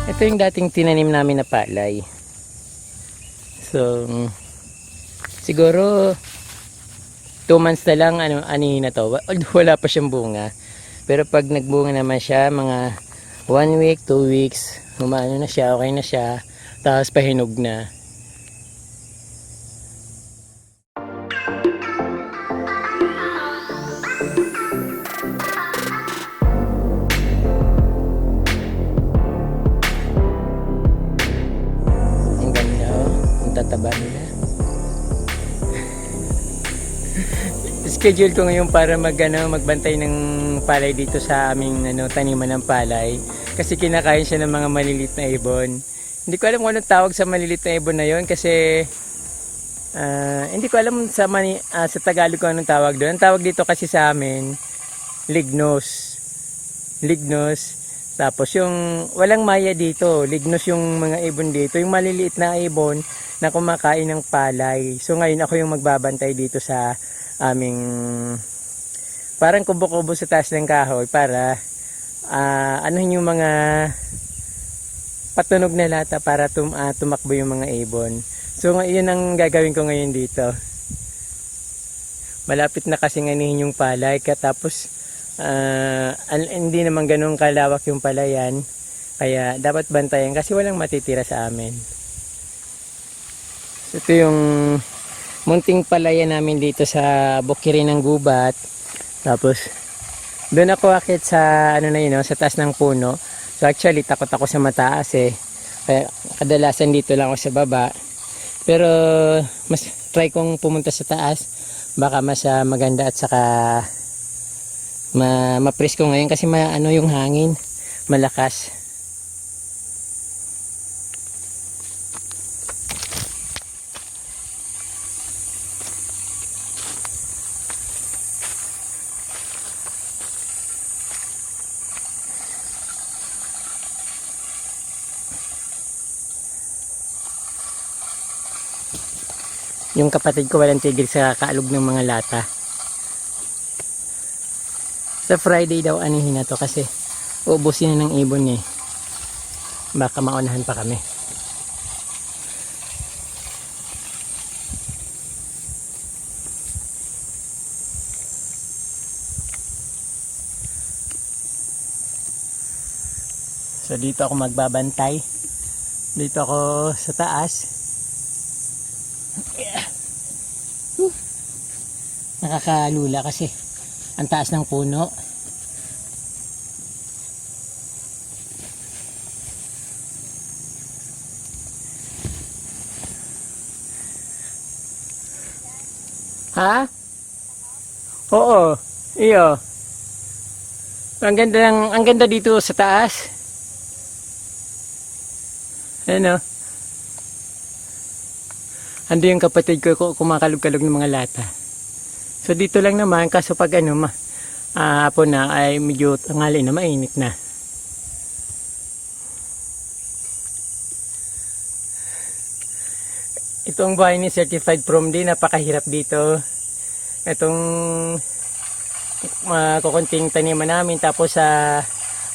Ito yung dating tinanim namin na palay. So, siguro 2 months na lang anihin na to. Wala pa siyang bunga. Pero pag nagbunga naman siya, mga 1 week, 2 weeks, umano na siya, okay na siya. Tapos pahinog na. Ang ganda, oh. Ang tataba nila. Schedule ko ngayon para magbantay ng palay dito sa aming taniman ng palay. Kasi kinakain siya ng mga malilit na ibon. Hindi ko alam kung anong tawag sa malilit na ibon na yon kasi hindi ko alam sa Tagalog kung anong tawag doon. Ang tawag dito kasi sa amin, lignos. Lignos. Tapos yung walang maya dito, lignos yung mga ibon dito. Yung maliliit na ibon na kumakain ng palay. So ngayon ako yung magbabantay dito sa aming parang kubo-kubo sa taas ng kahoy para anuhin yung mga patunog na lata para tumakbo yung mga ibon. So yun ang gagawin ko ngayon dito. Malapit na kasi anihin yung palay katapos hindi naman ganun kalawak yung palayan kaya dapat bantayan kasi walang matitira sa amin. So, ito yung munting palayan namin dito sa bukirin ng gubat. Tapos doon ako akit sa sa taas ng puno. So actually takot ako sa mataas kaya kadalasan dito lang ako sa baba. Pero mas try kong pumunta sa taas baka mas maganda at saka ma-presko ngayon kasi yung hangin malakas. Yung kapatid ko walang tigil sa kaalog ng mga lata. Sa Friday daw anihin na to kasi uubusin na ng ibon baka maunahan pa kami. So dito ako magbabantay. Dito ako sa taas. Nakakalula kasi ang taas ng puno. Ha? Oo. Iyo. Ang ganda dito sa taas. Ano? Ando yung kapatid ko kumakalog-kalog ng mga lata. So dito lang naman kaso pag hapon na ay medyo tanghali na mainit na. Ito ang bahay ni Certified From D, napakahirap dito. Itong kukunting taniman namin tapos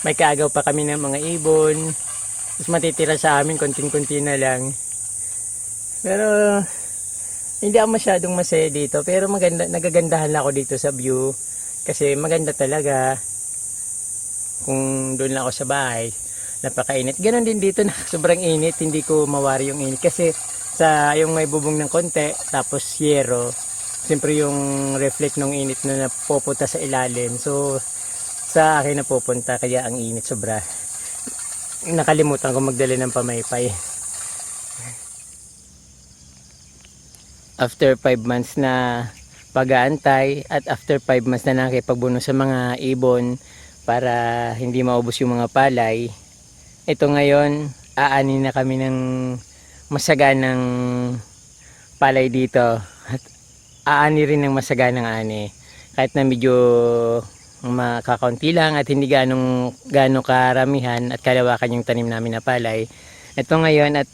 may kaagaw pa kami ng mga ibon. Tapos matitira sa amin konting-kunti na lang. Pero hindi ako masyadong masaya dito pero maganda, nagagandahan lang ako dito sa view kasi maganda talaga. Kung doon lang ako sa bahay, napakainit. Ganon din dito na sobrang init, hindi ko mawari yung init kasi sa yung may bubong ng konti tapos yero, siyempre yung reflect ng init na napupunta sa ilalim. So sa akin napupunta kaya ang init sobra. Nakalimutan ko magdala ng pamaypay. After 5 months na pag-aantay at after 5 months na nakikipagbuno sa mga ibon para hindi maubos yung mga palay, ito ngayon aanin na kami ng masaganang palay dito at aani rin ng masaganang ani kahit na medyo makakaunti lang at hindi ganong karamihan at kalawakan yung tanim namin na palay. Ito ngayon at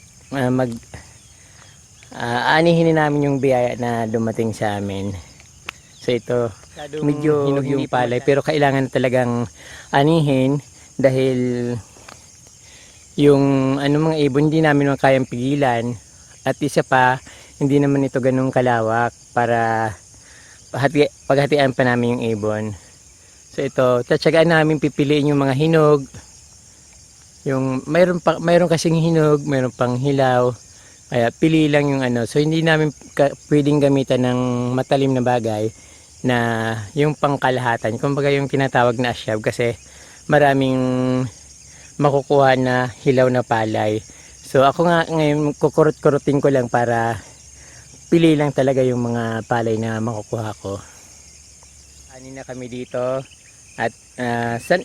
aanihin namin yung biyaya na dumating sa amin. So ito medyo hinog yung palay pero kailangan talagang anihin dahil yung ano mga ibon hindi namin kayang pigilan. At isa pa, hindi naman ito ganun kalawak para paghatian pa namin yung ibon. So ito, tatsagaan namin pipiliin yung mga hinog. Yung mayroon kasing hinog, mayroon pang hilaw. Kaya pili lang yung ano. So hindi namin pwedeng gamitan ng matalim na bagay na yung pangkalahatan. Kumbaga yung tinatawag na asyab kasi maraming makukuha na hilaw na palay. So ako nga ngayon kukurot-kurutin ko lang para pili lang talaga yung mga palay na makukuha ko. Anin na kami dito. At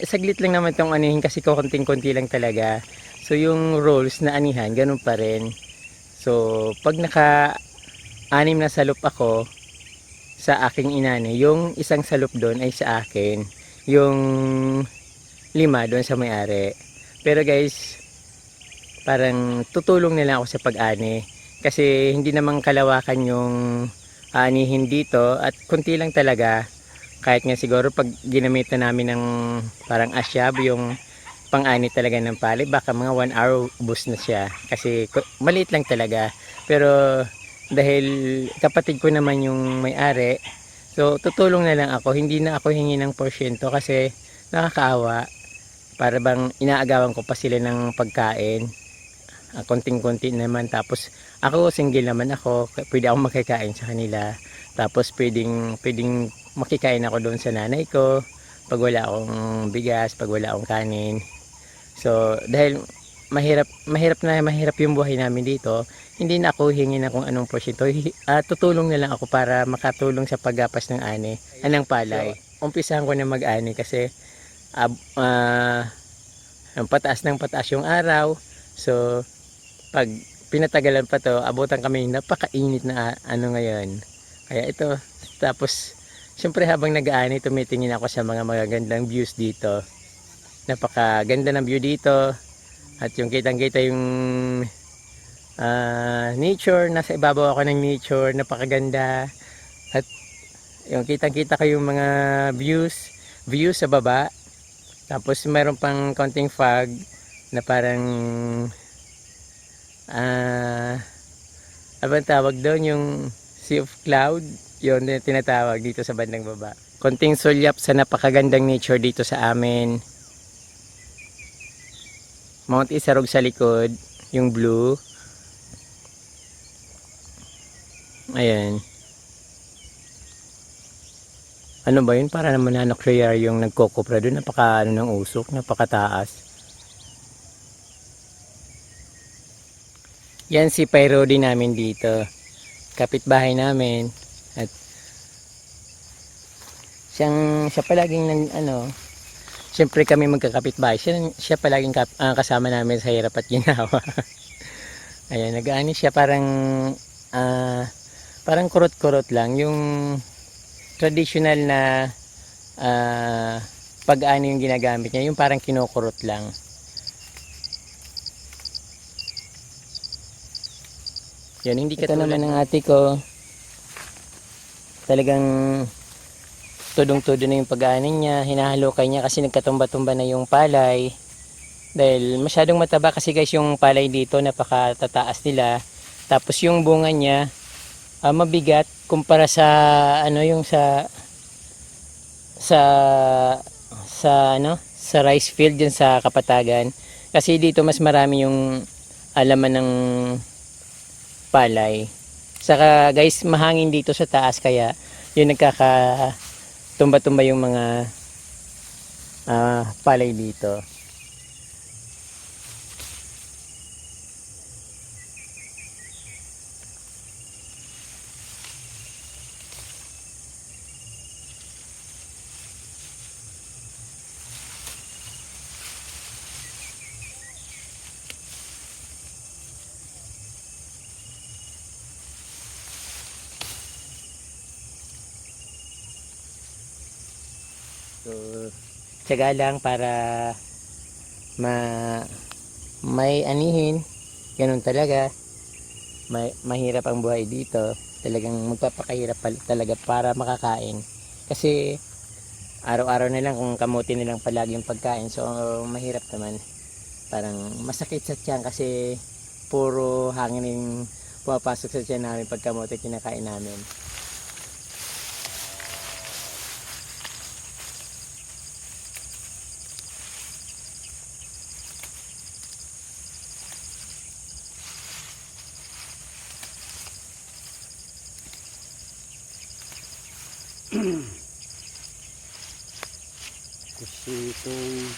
saglit lang naman itong anihin kasi konting-konti lang talaga. So yung rolls na anihan, ganun pa rin. So pag naka-anim na salop ako sa aking inani, yung isang salop doon ay sa akin. Yung 5 doon sa may-ari. Pero guys, parang tutulong nila ako sa pag-ani. Kasi hindi naman kalawakan yung aanihin dito at konti lang talaga. Kahit nga siguro pag ginamitan namin ng parang asyab, yung pang-ani talaga ng palay, baka mga 1 hour ubos na siya. Kasi maliit lang talaga. Pero dahil kapatid ko naman yung may-ari, so tutulong na lang ako. Hindi na ako hingi ng porsyento kasi nakakaawa. Para bang inaagawan ko pa sila ng pagkain. Konting-konti naman. Tapos ako single naman ako. Pwede akong makikain sa kanila. Tapos pwedeng makikain ako doon sa nanay ko pag wala akong bigas, pag wala akong kanin. So dahil mahirap yung buhay namin dito, hindi na ako hingi na kung anong porsyento. Tutulong na lang ako para makatulong sa paggapas ng ani, anang palay. Umpisahan ko na mag-ani kasi pataas ng pataas yung araw. So pag pinatagalan pa to, abutan kami napakainit na ano ngayon. Kaya ito, tapos siyempre habang nag-aani, tumitingin ako sa mga magagandang views dito. Napakaganda ng view dito. At yung kitang-kita yung nature, nasa ibabaw ako ng nature, napakaganda. At yung kitang-kita ko yung mga views sa baba. Tapos mayroon pang konting fog na parang ano tawag doon, yung sea of cloud, yun na tinatawag dito sa bandang baba. Konting sulyap sa napakagandang nature dito sa amin. Mount Isarog sa likod, yung blue. Ayan. Ano ba yun? Para naman na nuclear yung nagkokopra doon. Napaka ano ng usok, napakataas. Yan si Pyro din namin dito. Kapitbahay namin. At siya palaging siyempre kami magkakapitbahay. Siya palaging kasama namin sa hirap at ginawa. Ayan, nag-aani siya parang kurot-kurot lang. Yung traditional na pag-aani yung ginagamit niya. Yung parang kinukurot lang. Yan, hindi ka naman ng ate ko. Talagang tudong-tudo na yung pag-aanin niya. Hinahalukay niya kasi nagkatumba-tumba na yung palay. Dahil masyadong mataba kasi guys yung palay dito, napakatataas nila. Tapos yung bunga niya mabigat kumpara sa yung sa rice field dyan sa Kapatagan. Kasi dito mas marami yung laman ng palay. Saka guys, mahangin dito sa taas kaya yun nagkakatumba-tumba yung mga palay dito. So, tiyaga lang para may anihin. Ganun talaga. Mahirap ang buhay dito. Talagang magpapakahirap talaga para makakain. Kasi araw-araw na lang kung kamuti nilang palagi yung pagkain. So, mahirap naman. Parang masakit sa tiyan kasi puro hangin yung pumapasok sa tiyan namin pag kamote kinakain namin. Kusitong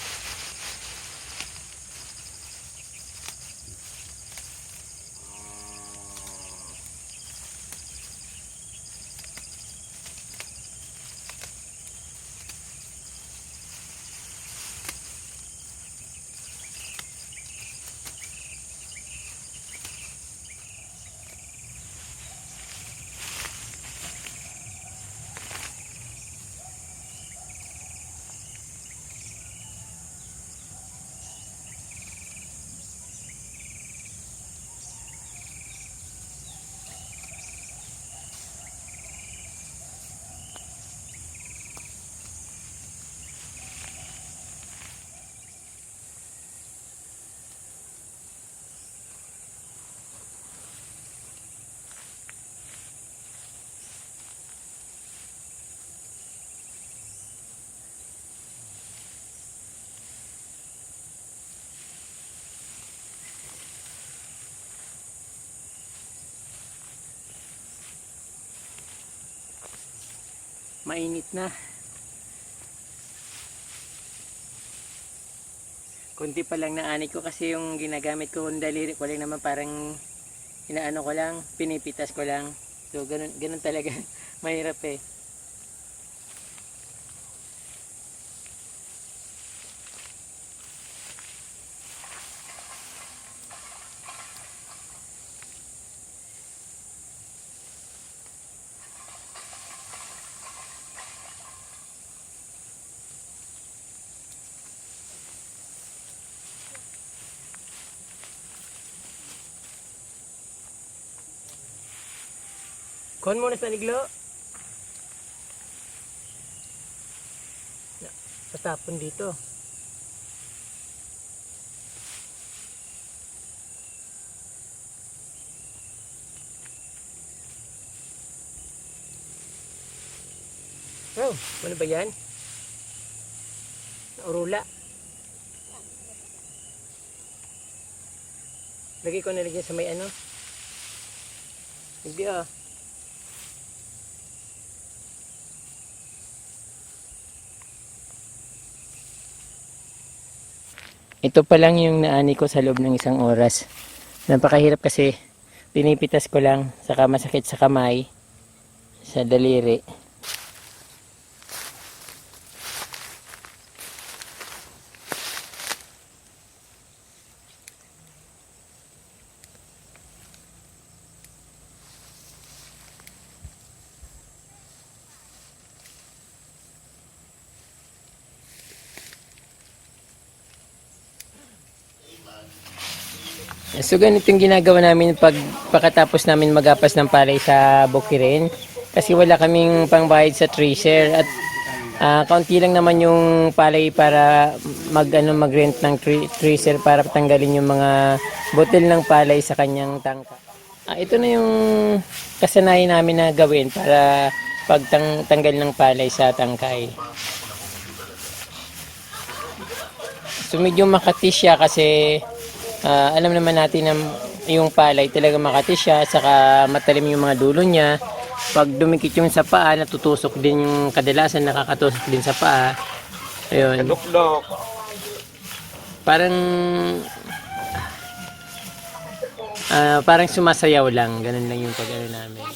Mainit na. Kunti pa lang na ani ko kasi yung ginagamit ko yung daliri ko lang naman, parang inaano ko lang, pinipitas ko lang. So ganun talaga. Mahirap eh. Kon muna sa liglo. Tatapon dito. Oh, ano ba yan? Naurula. Lagi ko nalagyan sa may ano. Hindi ah. Ito pa lang yung naani ko sa loob ng isang oras. Napakahirap kasi pinipitas ko lang, saka masakit sa kamay, sa daliri. So ganito yung ginagawa namin pagkatapos namin magapas ng palay sa bukirin. Kasi wala kaming pangbayad sa tracer at kaunti lang naman yung palay para mag-rent ng tracer para tanggalin yung mga butil ng palay sa kanyang tangka. Ito na yung kasanayan namin na gawin para pagtanggal ng palay sa tangkay. So medyo makatis siya kasi alam naman natin na yung palay talaga makatis siya, saka matalim yung mga dulo niya. Pag dumikit yung sa paa, natutusok din yung kadalasan, nakakatusok din sa paa. Ayun. Parang sumasayaw lang, ganun lang yung pag-ano namin.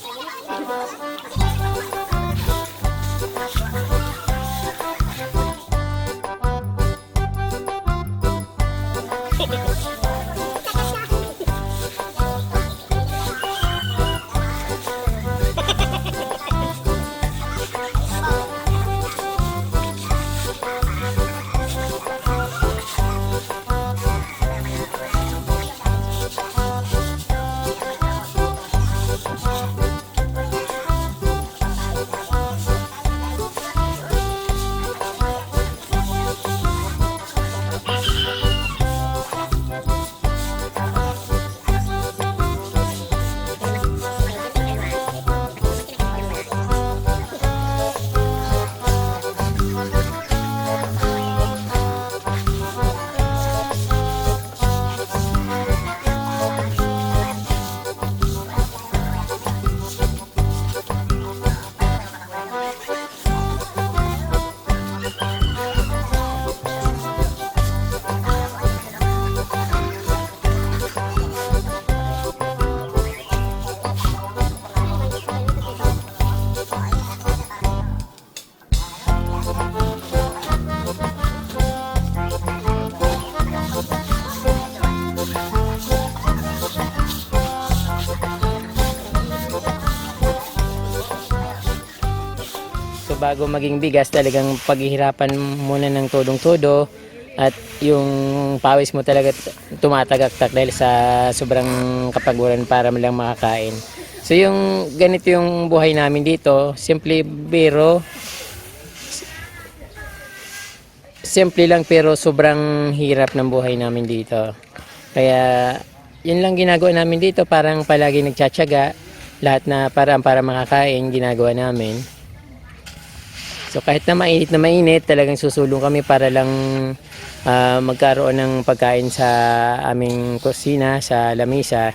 bago maging bigas, talagang paghihirapan muna ng todong-todo at yung pawis mo talaga tumatagaktak dahil sa sobrang kapaguran para lang makakain. So yung ganito yung buhay namin dito, simple lang pero sobrang hirap ng buhay namin dito. Kaya yun lang ginagawa namin dito, parang palagi nagtsatsaga, lahat na parang para makakain ginagawa namin. So kahit na mainit, talagang susulong kami para lang magkaroon ng pagkain sa aming kusina, sa lamisa.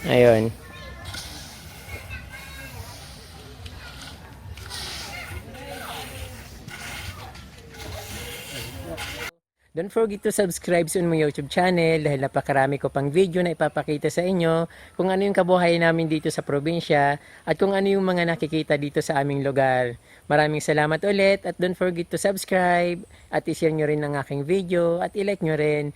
Ayun. Don't forget to subscribe sa my YouTube channel dahil napakarami ko pang video na ipapakita sa inyo kung ano yung kabuhayan namin dito sa probinsya at kung ano yung mga nakikita dito sa aming lugar. Maraming salamat ulit at don't forget to subscribe at i-share nyo rin ang aking video at i-like nyo rin.